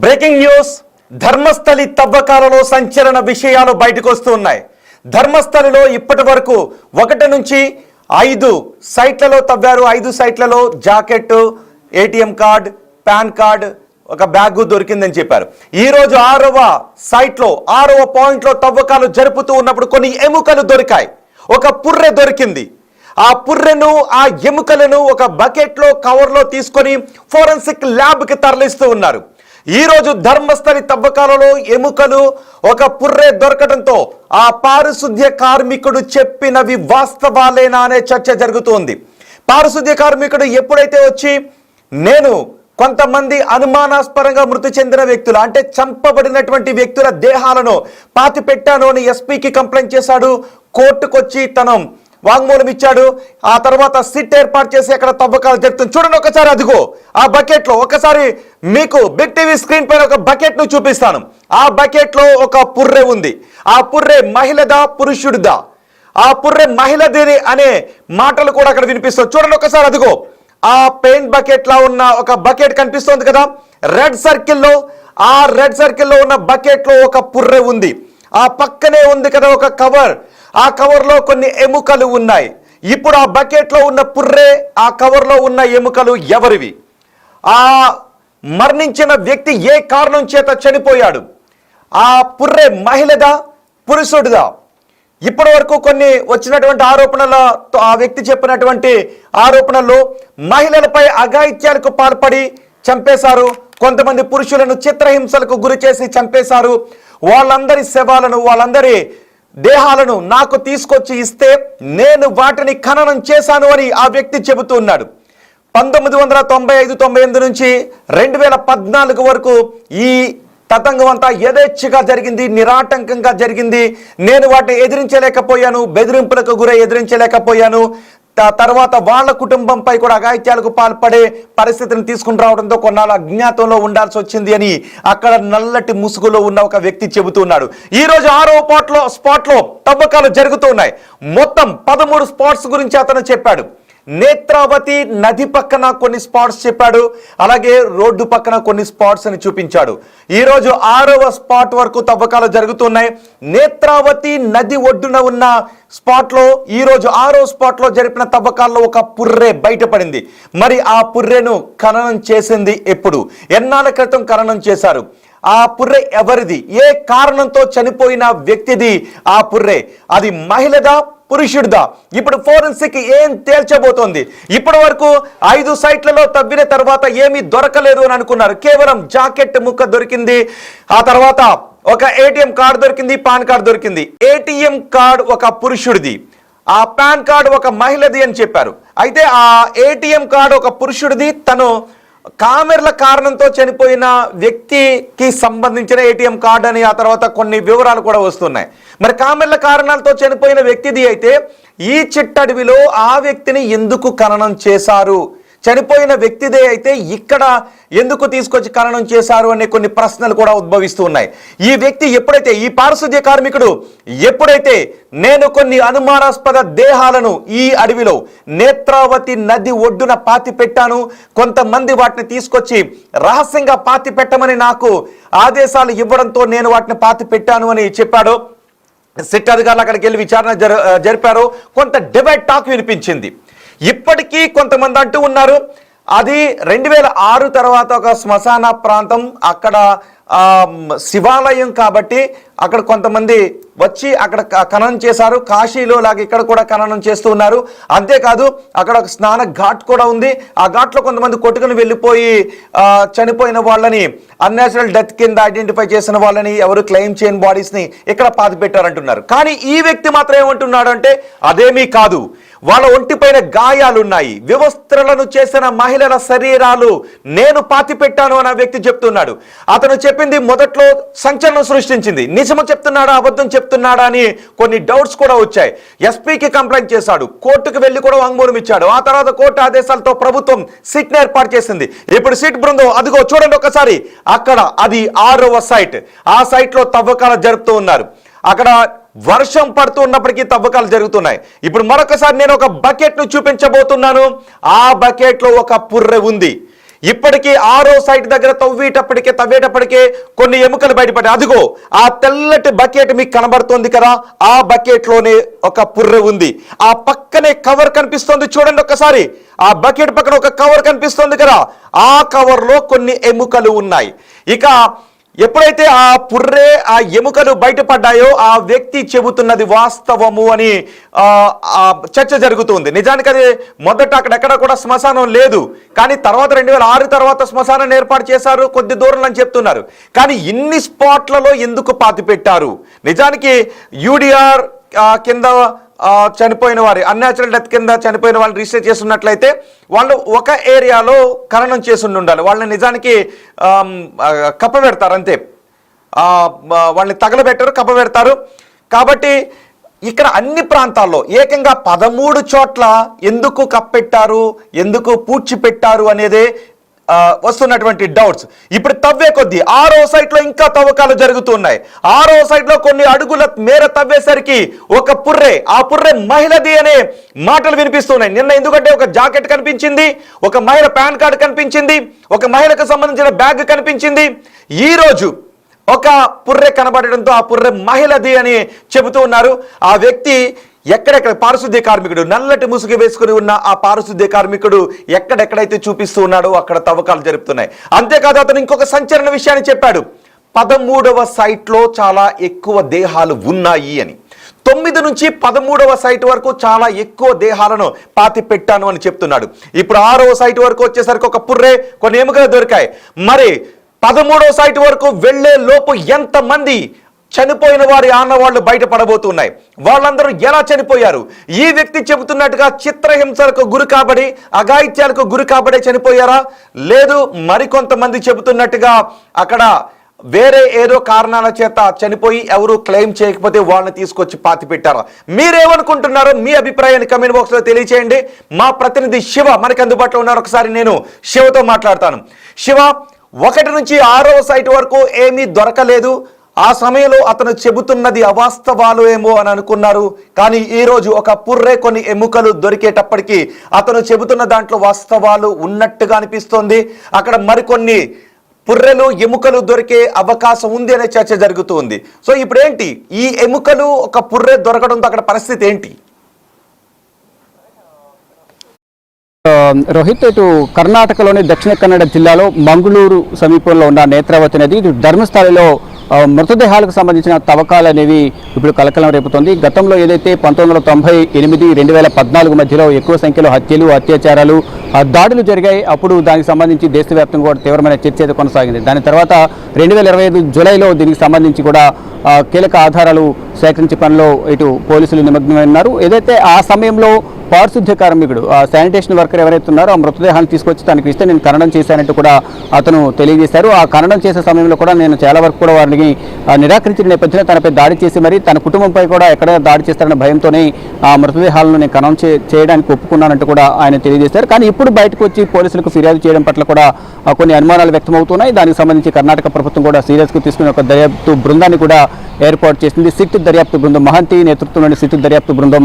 Breaking news. Dharmasthali తవ్వకాలలో సంచలన విషయాలు బయటకు వస్తున్నాయి. ధర్మస్థలిలో ఇప్పటి వరకు 1 నుంచి 5 సైట్లలో తవ్వారు. 5 సైట్లలో jacket, ATM card, PAN card, ఒక బ్యాగ్ దొరికిందని చెప్పారు. ఈ రోజు 6వ సైట్లో 6వ పాయింట్లో తవ్వకాలు జరుపుతూ ఉన్నప్పుడు కొన్ని ఎముకలు దొరికాయి. ఒక పుర్రె దొరికింది. ఆ పుర్రెను, ఆ ఎముకలను ఒక బకెట్లో, కవర్లో తీసుకొని ఫోరెన్సిక్ ల్యాబ్కి తరలిస్తూ ఉన్నారు. ఈ రోజు ధర్మస్థలి తవ్వకాలలో ఎముకలు, ఒక పుర్రె దొరకడంతో ఆ పారిశుద్ధ్య కార్మికుడు చెప్పినవి వాస్తవాలేనా అనే చర్చ జరుగుతోంది. పారిశుద్ధ్య కార్మికుడు ఎప్పుడైతే వచ్చి నేను కొంతమంది అనుమానాస్పదంగా మృతి చెందిన వ్యక్తులు, అంటే చంపబడినటువంటి వ్యక్తుల దేహాలను పాతి పెట్టాను అని ఎస్పీకి కంప్లైంట్ చేశాడు. కోర్టుకొచ్చి తన వాంగ్మూలం ఇచ్చాడు. ఆ తర్వాత సిట్ ఏర్పాటు చేసి అక్కడ తవ్వకాలు జరుగుతుంది. చూడండి ఒకసారి, అదిగో ఆ బకెట్లో, ఒకసారి మీకు బిగ్ టీవీ స్క్రీన్ పైన ఒక బకెట్ ను చూపిస్తాను. ఆ బకెట్లో ఒక పుర్రె ఉంది. ఆ పుర్రె మహిళదా పురుషుడిదా? ఆ పుర్రె మహిళది అనే మాటలు కూడా అక్కడ వినిపిస్తాయి. చూడండి ఒకసారి, అదిగో ఆ పెయింట్ బకెట్ లా ఉన్న ఒక బకెట్ కనిపిస్తోంది కదా, రెడ్ సర్కిల్లో. ఆ రెడ్ సర్కిల్లో ఉన్న బకెట్ లో ఒక పుర్రె ఉంది. ఆ పక్కనే ఉంది కదా ఒక కవర్. ఆ కవర్లో కొన్ని ఎముకలు ఉన్నాయి. ఇప్పుడు ఆ బకెట్లో ఉన్న పుర్రె, ఆ కవర్లో ఉన్న ఎముకలు ఎవరివి? ఆ మరణించిన వ్యక్తి ఏ కారణం చేత చనిపోయాడు? ఆ పుర్రె మహిళదా పురుషుడిదా? ఇప్పటి వరకు కొన్ని వచ్చినటువంటి ఆరోపణల, ఆ వ్యక్తి చెప్పినటువంటి ఆరోపణల్లో మహిళలపై అఘాయిత్యాలకు పాల్పడి చంపేశారు. కొంతమంది పురుషులను చిత్రహింసలకు గురి చేసి చంపేశారు. వాళ్ళందరి శవాలను, వాళ్ళందరి దేహాలను నాకు తీసుకొచ్చి ఇస్తే నేను వాటిని ఖననం చేశాను అని ఆ వ్యక్తి చెబుతూ ఉన్నాడు. 1995-98 నుంచి 2014 వరకు ఈ తతంగం అంతా యథేచ్ఛగా జరిగింది, నిరాటంకంగా జరిగింది. నేను వాటిని ఎదిరించలేకపోయాను, బెదిరింపులకు గురై ఎదిరించలేకపోయాను. తర్వాత వాళ్ళ కుటుంబంపై కూడా అఘాయిత్యాలకు పాల్పడే పరిస్థితిని తీసుకుని రావడంతో కొన్నాళ్ళు అజ్ఞాతంలో ఉండాల్సి వచ్చింది అని అక్కడ నల్లటి ముసుగులో ఉన్న ఒక వ్యక్తి చెబుతున్నాడు. ఈ రోజు 6వ స్పాట్లో తవ్వకాలు జరుగుతూ ఉన్నాయి. మొత్తం 13 స్పాట్స్ గురించి అతను చెప్పాడు. నేత్రావతి నది పక్కన కొన్ని స్పాట్స్ చెప్పాడు, అలాగే రోడ్డు పక్కన కొన్ని స్పాట్స్ అని చూపించాడు. ఈరోజు 6వ స్పాట్ వరకు తవ్వకాలు జరుగుతున్నాయి. నేత్రావతి నది ఒడ్డున ఉన్న స్పాట్లో ఈరోజు 6వ స్పాట్లో జరిపిన తవ్వకాల్లో ఒక పుర్రె బయటపడింది. మరి ఆ పుర్రెను ఖననం చేసింది ఎప్పుడు? ఎన్నాళ్ళ క్రితం ఖననం చేశారు? ఆ పుర్రె ఎవరిది? ఏ కారణంతో చనిపోయిన వ్యక్తిది ఆ పుర్రె? అది మహిళదా పురుషుడిదా? ఇప్పుడు ఫోరెన్సిక్ ఏం తేల్చబోతోంది? ఇప్పటి వరకు 5 సైట్లలో తవ్విన తర్వాత ఏమీ దొరకలేదు అని అనుకున్నారు. కేవలం జాకెట్ ముక్క దొరికింది. ఆ తర్వాత ఒక ఏటీఎం కార్డు దొరికింది, పాన్ కార్డు దొరికింది. ఏటీఎం కార్డు ఒక పురుషుడిది, ఆ పాన్ కార్డు ఒక మహిళది అని చెప్పారు. అయితే ఆ ఏటీఎం కార్డు ఒక పురుషుడిది, తను కామెర్ల కారణంతో చనిపోయిన వ్యక్తికి సంబంధించిన ఏటీఎం కార్డు అని ఆ తర్వాత కొన్ని వివరాలు కూడా వస్తున్నాయి. మరి కామెర్ల కారణాలతో చనిపోయిన వ్యక్తిది అయితే ఈ చిట్టడవిలో ఆ వ్యక్తిని ఎందుకు ఖననం చేశారు? చనిపోయిన వ్యక్తిదే అయితే ఇక్కడ ఎందుకు తీసుకొచ్చి ఖననం చేశారు అనే కొన్ని ప్రశ్నలు కూడా ఉద్భవిస్తూ ఉన్నాయి. ఈ వ్యక్తి ఎప్పుడైతే, ఈ పారిశుద్ధ్య కార్మికుడు ఎప్పుడైతే నేను కొన్ని అనుమానాస్పద దేహాలను ఈ అడవిలో నేత్రావతి నది ఒడ్డున పాతి పెట్టాను, కొంతమంది వాటిని తీసుకొచ్చి రహస్యంగా పాతి పెట్టమని నాకు ఆదేశాలు ఇవ్వడంతో నేను వాటిని పాతి పెట్టాను అని చెప్పాడు. సిట్ అధికారులు అక్కడికి వెళ్ళి విచారణ జరిపారు. కొంత డిబేట్ టాక్ వినిపించింది. ఇప్పటికీ కొంతమంది అంటూ ఉన్నారు అది 2006 తర్వాత ఒక శ్మశాన ప్రాంతం, అక్కడ శివాలయం కాబట్టి అక్కడ కొంతమంది వచ్చి అక్కడ ఖననం చేశారు. కాశీలో లాగా ఇక్కడ కూడా ఖననం చేస్తూ ఉన్నారు. అంతేకాదు అక్కడ ఒక స్నాన ఘాట్ కూడా ఉంది. ఆ ఘాట్లో కొంతమంది కొట్టుకుని వెళ్ళిపోయి చనిపోయిన వాళ్ళని, అన్యాచురల్ డెత్ కింద ఐడెంటిఫై చేసిన వాళ్ళని, ఎవరు క్లెయిమ్ చేయని బాడీస్ని ఇక్కడ పాతి పెట్టారంటున్నారు. కానీ ఈ వ్యక్తి మాత్రం ఏమంటున్నాడు అంటే అదేమీ కాదు, వాళ్ళ ఒంటిపైన గాయాలున్నాయి, వివస్త్రలను చేసిన మహిళల శరీరాలు నేను పాతి పెట్టాను అని ఆ వ్యక్తి చెప్తున్నాడు. అతను చెప్పింది మొదట్లో సంచలనం సృష్టించింది. నిజము చెప్తున్నాడా, అబద్ధం చెప్తున్నాడా అని కొన్ని డౌట్స్ కూడా వచ్చాయి. ఎస్పీకి కంప్లైంట్ చేశాడు, కోర్టుకు వెళ్ళి కూడా వాంగ్మూలం ఇచ్చాడు. ఆ తర్వాత కోర్టు ఆదేశాలతో ప్రభుత్వం సిట్ ఏర్పాటు చేసింది. ఇప్పుడు సిట్ బృందం అదిగో చూడండి ఒకసారి, అక్కడ అది 6వ సైట్. ఆ సైట్ లో తవ్వకాలు జరుపుతూ ఉన్నారు. అక్కడ వర్షం పడుతూ ఉన్నప్పటికీ తవ్వకాలు జరుగుతున్నాయి. ఇప్పుడు మరొకసారి నేను ఒక బకెట్ ను చూపించబోతున్నాను. ఆ బకెట్ లో ఒక పుర్రె ఉంది. ఇప్పటికీ 6వ సైట్ దగ్గర తవ్వేటప్పటికే కొన్ని ఎముకలు బయటపడ్డాయి. అదిగో ఆ తెల్లటి బకెట్ మీకు కనబడుతోంది కదా, ఆ బకెట్ లోనే ఒక పుర్రె ఉంది. ఆ పక్కనే కవర్ కనిపిస్తోంది చూడండి ఒక్కసారి. ఆ బకెట్ పక్కన ఒక కవర్ కనిపిస్తోంది కదా, ఆ కవర్ లో కొన్ని ఎముకలు ఉన్నాయి. ఇక ఎప్పుడైతే ఆ పుర్రె ఆ ఎముకలు బయటపడ్డాయో ఆ వ్యక్తి చెబుతున్నది వాస్తవము అని చర్చ జరుగుతుంది. నిజానికి అది మొదట అక్కడెక్కడ కూడా శ్మశానం లేదు, కానీ తర్వాత 2006 తర్వాత శ్మశానం ఏర్పాటు చేశారు కొద్ది దూరంలో అని చెప్తున్నారు. కానీ ఇన్ని స్పాట్లలో ఎందుకు పాతి పెట్టారు? నిజానికి యూడిఆర్ కింద చనిపోయిన వారి అన్యాచురల్ డెత్ కింద చనిపోయిన వాళ్ళని రిజిస్టర్ చేస్తున్నట్లయితే వాళ్ళు ఒక ఏరియాలో ఖననం చేసి ఉండాలి. వాళ్ళని నిజానికి కప్పబెడతారు, అంతే. వాళ్ళని తగలబెట్టారు, కప్పబెడతారు. కాబట్టి ఇక్కడ అన్ని ప్రాంతాల్లో ఏకంగా 13 చోట్ల ఎందుకు కప్పెట్టారు, ఎందుకు పూడ్చిపెట్టారు అనేదే వస్తున్నటువంటి డౌట్స్. ఇప్పుడు తవ్వే కొద్దీ 6వ సైట్ లో ఇంకా తవ్వకాలు జరుగుతున్నాయి. 6వ సైట్ లో కొన్ని అడుగుల మేర తవ్వేసరికి ఒక పుర్రె, ఆ పుర్రె మహిళది అనే మాటలు వినిపిస్తున్నాయి. నిన్న ఎందుకంటే ఒక జాకెట్ కనిపించింది, ఒక మహిళ పాన్ కార్డు కనిపించింది, ఒక మహిళకు సంబంధించిన బ్యాగ్ కనిపించింది. ఈ రోజు ఒక పుర్రె కనబడడంతో ఆ పుర్రె మహిళది అని చెబుతూ ఉన్నారు. ఆ వ్యక్తి ఎక్కడెక్కడ పారిశుద్ధ్య కార్మికుడు, నల్లటి ముసుగు వేసుకుని ఉన్న ఆ పారిశుద్ధ్య కార్మికుడు ఎక్కడెక్కడైతే చూపిస్తూ ఉన్నాడో అక్కడ తవ్వకాలు జరుపుతున్నాయి. అంతేకాదు అతను ఇంకొక సంచలన విషయాన్ని చెప్పాడు. 13వ సైట్లో చాలా ఎక్కువ దేహాలు ఉన్నాయి అని. 9 నుంచి 13వ సైట్ వరకు చాలా ఎక్కువ దేహాలను పాతి పెట్టాను అని చెప్తున్నాడు. ఇప్పుడు 6వ సైట్ వరకు వచ్చేసరికి ఒక పుర్రె, కొన్ని ఎముకలు దొరికాయి. మరి 13వ సైట్ వరకు వెళ్లే లోపు ఎంతమంది చనిపోయిన వారి ఆనవాళ్లు బయటపడబోతున్నాయి? వాళ్ళందరూ ఎలా చనిపోయారు? ఈ వ్యక్తి చెబుతున్నట్టుగా చిత్రహింసలకు గురి కాబడి, అఘాయిత్యాలకు గురి కాబడే చనిపోయారా? లేదు మరికొంతమంది చెబుతున్నట్టుగా అక్కడ వేరే ఏదో కారణాల చేత చనిపోయి ఎవరు క్లెయిమ్ చేయకపోతే వాళ్ళని తీసుకొచ్చి పాతి పెట్టారా? మీరేమనుకుంటున్నారో మీ అభిప్రాయాన్ని కమెంట్ బాక్స్ లో తెలియచేయండి. మా ప్రతినిధి శివ మనకి అందుబాటులో ఉన్నారు. ఒకసారి నేను శివతో మాట్లాడతాను. శివ, 1 నుంచి 6వ సైట్ వరకు ఏమీ దొరకలేదు. ఆ సమయంలో అతను చెబుతున్నది అవాస్తవాలు ఏమో అని అనుకున్నారు. కానీ ఈరోజు ఒక పుర్రె, కొన్ని ఎముకలు దొరికేటప్పటికీ అతను చెబుతున్న దాంట్లో వాస్తవాలు ఉన్నట్టుగా అనిపిస్తోంది. అక్కడ మరికొన్ని పుర్రెలు, ఎముకలు దొరికే అవకాశం ఉంది అనే చర్చ జరుగుతుంది. సో ఇప్పుడు ఏంటి ఈ ఎముకలు, ఒక పుర్రె దొరకడంతో అక్కడ పరిస్థితి ఏంటి? రోహిత్, ఇటు కర్ణాటకలోని దక్షిణ కన్నడ జిల్లాలో మంగళూరు సమీపంలో ఉన్న నేత్రావతి నది, ఇటు ధర్మస్థలిలో మృతదేహాలకు సంబంధించిన తవ్వకాలు అనేవి ఇప్పుడు కలకలం రేపుతోంది. గతంలో ఏదైతే 1998, 2014 మధ్యలో ఎక్కువ సంఖ్యలో హత్యలు, అత్యాచారాలు, దాడులు జరిగాయి. అప్పుడు దానికి సంబంధించి దేశవ్యాప్తంగా కూడా తీవ్రమైన చర్చ అయితే కొనసాగింది. దాని తర్వాత 2025 జూలైలో దీనికి సంబంధించి కూడా కీలక ఆధారాలు సేకరించే పనిలో ఇటు పోలీసులు నిమగ్నమై ఉన్నారు. ఏదైతే ఆ సమయంలో పారిశుద్ధ్య కార్మికుడు, శానిటేషన్ వర్కర్ ఎవరైతే ఉన్నారో ఆ మృతదేహాన్ని తీసుకొచ్చి తనకి ఇస్తే నేను ఖననం చేశానంటూ కూడా అతను తెలియజేశారు. ఆ ఖననం చేసే సమయంలో కూడా నేను చాలా వరకు కూడా వారిని నిరాకరించిన నేపథ్యంలో తనపై దాడి చేసి మరి తన కుటుంబంపై కూడా ఎక్కడ దాడి చేస్తారన్న భయంతోనే ఆ మృతదేహాలను నేను ఖననం చేయడానికి ఒప్పుకున్నానంటూ కూడా ఆయన తెలియజేశారు. కానీ ఇప్పుడు బయటకు వచ్చి పోలీసులకు ఫిర్యాదు చేయడం పట్ల కూడా కొన్ని అనుమానాలు వ్యక్తమవుతున్నాయి. దానికి సంబంధించి కర్ణాటక ప్రభుత్వం కూడా సీరియస్గా తీసుకుని ఒక దర్యాప్తు బృందాన్ని కూడా ఏర్పాటు చేసింది. సిట్ దర్యాప్తు బృందం, మహంతి నేతృత్వంలోని సిట్ దర్యాప్తు బృందం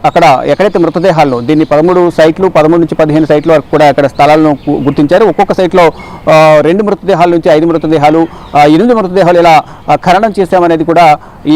అక్కడ ఎక్కడైతే మృతదేహాలను, దీన్ని 13 సైట్లు, 13 నుంచి 15 సైట్ల వరకు కూడా అక్కడ స్థలాలను గుర్తించారు. ఒక్కొక్క సైట్లో 2 మృతదేహాల నుంచి 5 మృతదేహాలు, 8 మృతదేహాలు ఇలా ఖననం చేశామనేది కూడా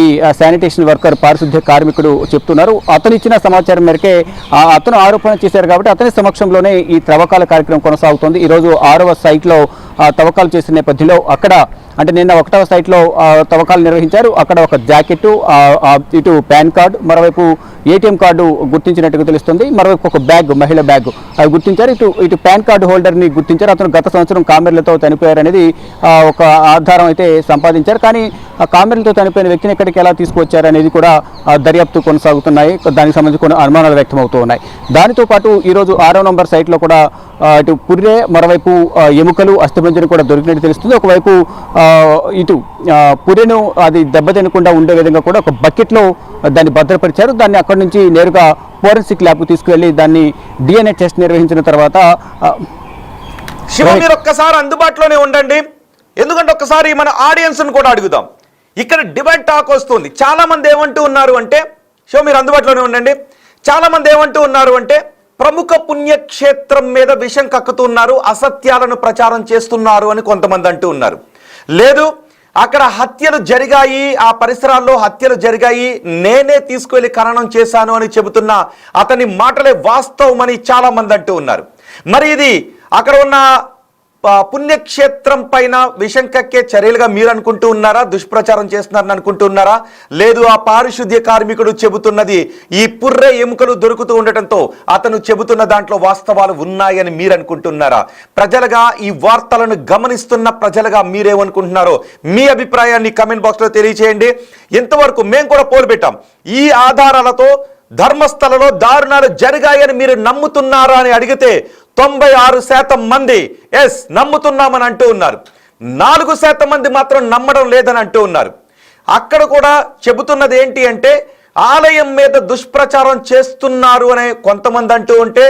ఈ శానిటేషన్ వర్కర్, పారిశుద్ధ్య కార్మికుడు చెప్తున్నారు. అతను ఇచ్చిన సమాచారం మేరకే అతను ఆరోపణ చేశారు కాబట్టి అతని సమక్షంలోనే ఈ త్రవ్వకాల కార్యక్రమం కొనసాగుతోంది. ఈరోజు 6వ సైట్లో తవ్వకాలు చేసిన నేపథ్యంలో అక్కడ అంటే నిన్న 1వ సైట్లో తవ్వకాలు నిర్వహించారు. అక్కడ ఒక జాకెట్, ఇటు పాన్ కార్డు, మరోవైపు ఏటీఎం కార్డు గుర్తించినట్టుగా తెలుస్తుంది. మరోవైపు ఒక బ్యాగ్, మహిళ బ్యాగ్ అవి గుర్తించారు. ఇటు పాన్ కార్డు హోల్డర్ని గుర్తించారు. అతను గత సంవత్సరం కామెర్లతో చనిపోయారనేది ఒక ఆధారం అయితే సంపాదించారు. కానీ ఆ కామెర్లతో చనిపోయిన వ్యక్తిని ఎక్కడికి ఎలా తీసుకొచ్చారనేది కూడా దర్యాప్తు కొనసాగుతున్నాయి. దానికి సంబంధించి కొన్ని అనుమానాలు వ్యక్తమవుతూ ఉన్నాయి. దానితో పాటు ఈరోజు 6వ నంబర్ సైట్లో కూడా ఇటు పుర్రె, మరోవైపు ఎముకలు, అస్థిపంజరం కూడా దొరికినట్టు తెలుస్తుంది. ఒకవైపు ఇటు పుర్రెను అది దెబ్బతినకుండా ఉండే విధంగా కూడా ఒక బకెట్లో దాన్ని భద్రపరిచారు. దాన్ని అక్కడి నుంచి నేరుగా ఫోరెన్సిక్ ల్యాబ్కు తీసుకువెళ్ళి దాన్ని DNA టెస్ట్ నిర్వహించిన తర్వాత శివ మీరు ఒక్కసారి అందుబాటులోనే ఉండండి, ఎందుకంటే ఒక్కసారి మన ఆడియన్స్ను కూడా అడుగుదాం. ఇక్కడ డిబేట్ టాక్ వస్తుంది. చాలా మంది ఏమంటూ ఉన్నారు అంటే, శివ మీరు అందుబాటులోనే ఉండండి, చాలా మంది ఏమంటూ ఉన్నారు అంటే ప్రముఖ పుణ్యక్షేత్రం మీద విషం కక్కుతున్నారు, అసత్యాలను ప్రచారం చేస్తున్నారు అని కొంతమంది అంటూ ఉన్నారు. లేదు, అక్కడ హత్యలు జరిగాయి, ఆ పరిసరాల్లో హత్యలు జరిగాయి, నేనే తీసుకువెళ్ళి ఖననం చేశాను అని చెబుతున్న అతని మాటలే వాస్తవమని చాలా మంది అంటూ ఉన్నారు. మరి ఇది అక్కడ ఉన్న పుణ్యక్షేత్రం పైన విషం కక్కే చర్యలుగా మీరు అనుకుంటూ ఉన్నారా? దుష్ప్రచారం చేస్తున్నారని అనుకుంటూ ఉన్నారా? లేదు, ఆ పారిశుద్ధ్య కార్మికుడు చెబుతున్నది ఈ పుర్రె ఎముకలు దొరుకుతూ ఉండటంతో అతను చెబుతున్న దాంట్లో వాస్తవాలు ఉన్నాయని మీరు అనుకుంటున్నారా? ప్రజలుగా ఈ వార్తలను గమనిస్తున్న ప్రజలుగా మీరేమనుకుంటున్నారో మీ అభిప్రాయాన్ని కమెంట్ బాక్స్లో తెలియచేయండి. ఇంతవరకు మేము కూడా పోల్ పెట్టాం. ఈ ఆధారాలతో ధర్మస్థలలో దారుణాలు జరిగాయని మీరు నమ్ముతున్నారా అని అడిగితే 96% మంది ఎస్ నమ్ముతున్నామని అంటూ ఉన్నారు. 4% మంది మాత్రం నమ్మడం లేదని అంటూ ఉన్నారు. అక్కడ కూడా చెబుతున్నది ఏంటి అంటే ఆలయం మీద దుష్ప్రచారం చేస్తున్నారు అనే కొంతమంది అంటూ ఉంటే,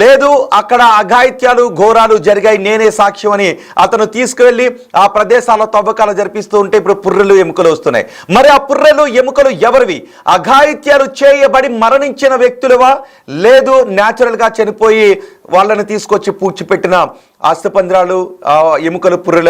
లేదు అక్కడ అఘాయిత్యాలు ఘోరాలు జరిగాయి, నేనే సాక్ష్యం అని అతను తీసుకువెళ్ళి ఆ ప్రదేశాల్లో తవ్వకాలు జరిపిస్తూ ఉంటే ఇప్పుడు పుర్రెలు ఎముకలు వస్తున్నాయి. మరి ఆ పుర్రెలు ఎముకలు ఎవరివి? అఘాయిత్యాలు చేయబడి మరణించిన వ్యక్తులవా, లేదు న్యాచురల్గా చనిపోయి వాళ్ళని తీసుకొచ్చి పూడ్చిపెట్టిన అస్థిపంజరాలు ఎముకలు పుర్రెలు